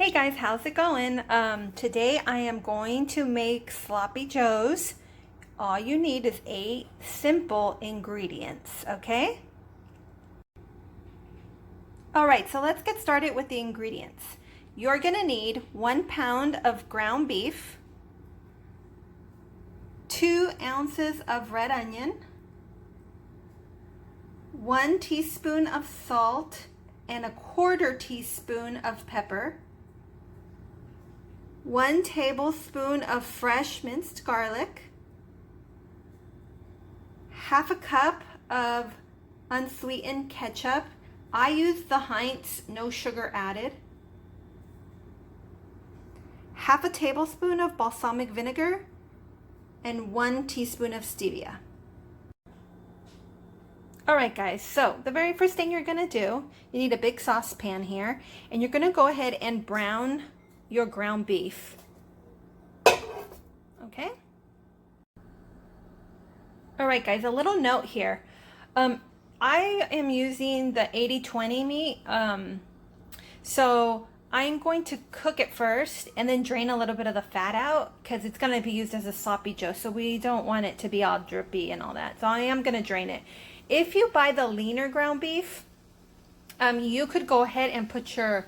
Hey guys, how's it going? Today I am going to make sloppy joes. All you need is 8 simple ingredients, okay? Alright, so let's get started with the ingredients. You're gonna need 1 pound of ground beef, 2 ounces of red onion, 1 teaspoon of salt, and 1/4 teaspoon of pepper, 1 tablespoon of fresh minced garlic, 1/2 cup of unsweetened ketchup. I use the Heinz, no sugar added. 1/2 tablespoon of balsamic vinegar, and 1 teaspoon of stevia. Alright guys, so the very first thing you're gonna do, you need a big saucepan here, and you're gonna go ahead and brown your ground beef. Okay? Alright guys, a little note here. I am using the 80-20 meat, so I'm going to cook it first and then drain a little bit of the fat out because it's going to be used as a sloppy joe, so we don't want it to be all drippy and all that. So I am going to drain it. If you buy the leaner ground beef, you could go ahead and put your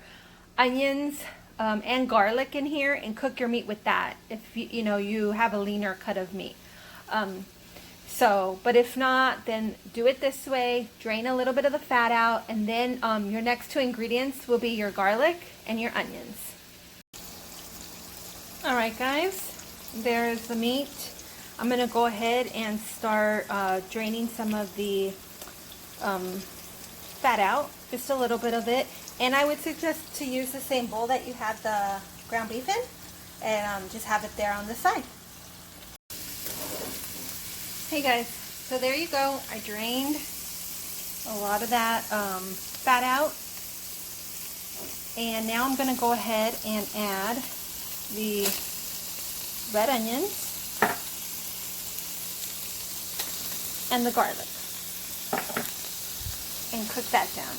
onions and garlic in here and cook your meat with that if you have a leaner cut of meat. But if not, then do it this way, drain a little bit of the fat out, and then your next 2 ingredients will be your garlic and your onions. Alright guys, there's the meat. I'm going to go ahead and start draining some of the fat out, just a little bit of it. And I would suggest to use the same bowl that you had the ground beef in, and just have it there on the side. Hey guys, so there you go. I drained a lot of that fat out. And now I'm going to go ahead and add the red onions and the garlic and cook that down.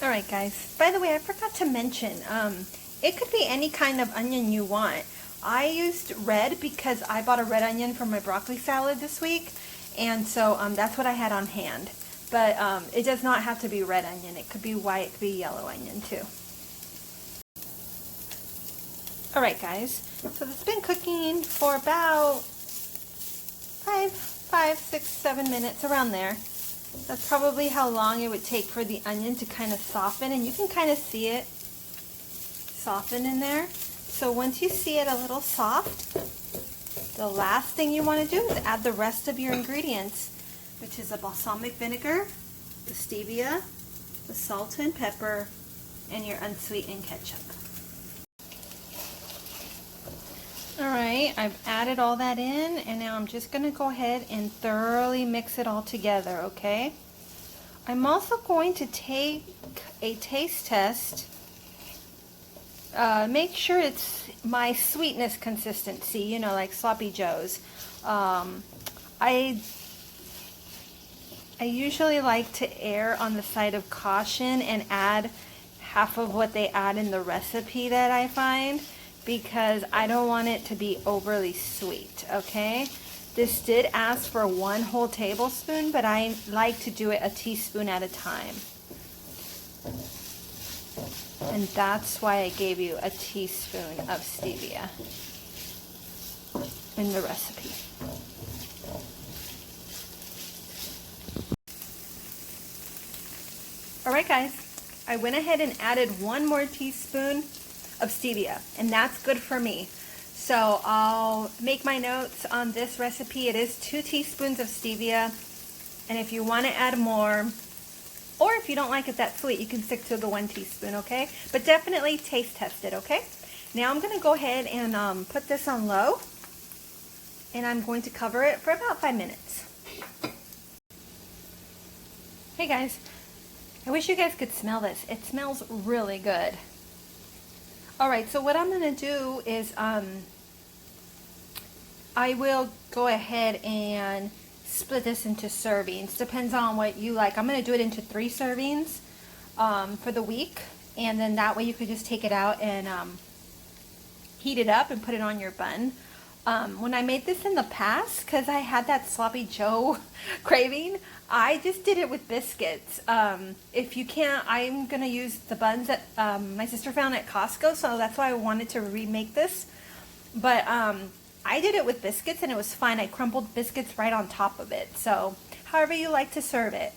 Alright guys, by the way, I forgot to mention, it could be any kind of onion you want. I used red because I bought a red onion for my broccoli salad this week, and so that's what I had on hand. But it does not have to be red onion. It could be white, it could be yellow onion too. Alright guys, so it's been cooking for about 5, 6, 7 minutes, around there. That's probably how long it would take for the onion to kind of soften, and you can kind of see it soften in there. So once you see it a little soft, the last thing you want to do is add the rest of your ingredients, which is the balsamic vinegar, the stevia, the salt and pepper, and your unsweetened ketchup. Alright, I've added all that in, and now I'm just going to go ahead and thoroughly mix it all together, okay? I'm also going to take a taste test. Make sure it's my sweetness consistency, like sloppy joes. I usually like to err on the side of caution and add half of what they add in the recipe that I find, because I don't want it to be overly sweet, okay? This did ask for 1 whole tablespoon, but I like to do it a teaspoon at a time. And that's why I gave you a teaspoon of stevia in the recipe. Alright guys, I went ahead and added 1 more teaspoon of stevia, and that's good for me. So I'll make my notes on this recipe. It is 2 teaspoons of stevia, and if you want to add more, or if you don't like it that sweet, you can stick to the 1 teaspoon, okay? But definitely taste test it, okay? Now I'm going to go ahead and put this on low, and I'm going to cover it for about 5 minutes. Hey guys, I wish you guys could smell this. It smells really good. Alright, so what I'm going to do is I will go ahead and split this into servings. Depends on what you like. I'm going to do it into 3 servings for the week. and then that way you could just take it out and heat it up and put it on your bun. When I made this in the past, because I had that sloppy Joe craving, I just did it with biscuits. If you can't, I'm going to use the buns that my sister found at Costco, so that's why I wanted to remake this. But I did it with biscuits and it was fine. I crumpled biscuits right on top of it. So however you like to serve it.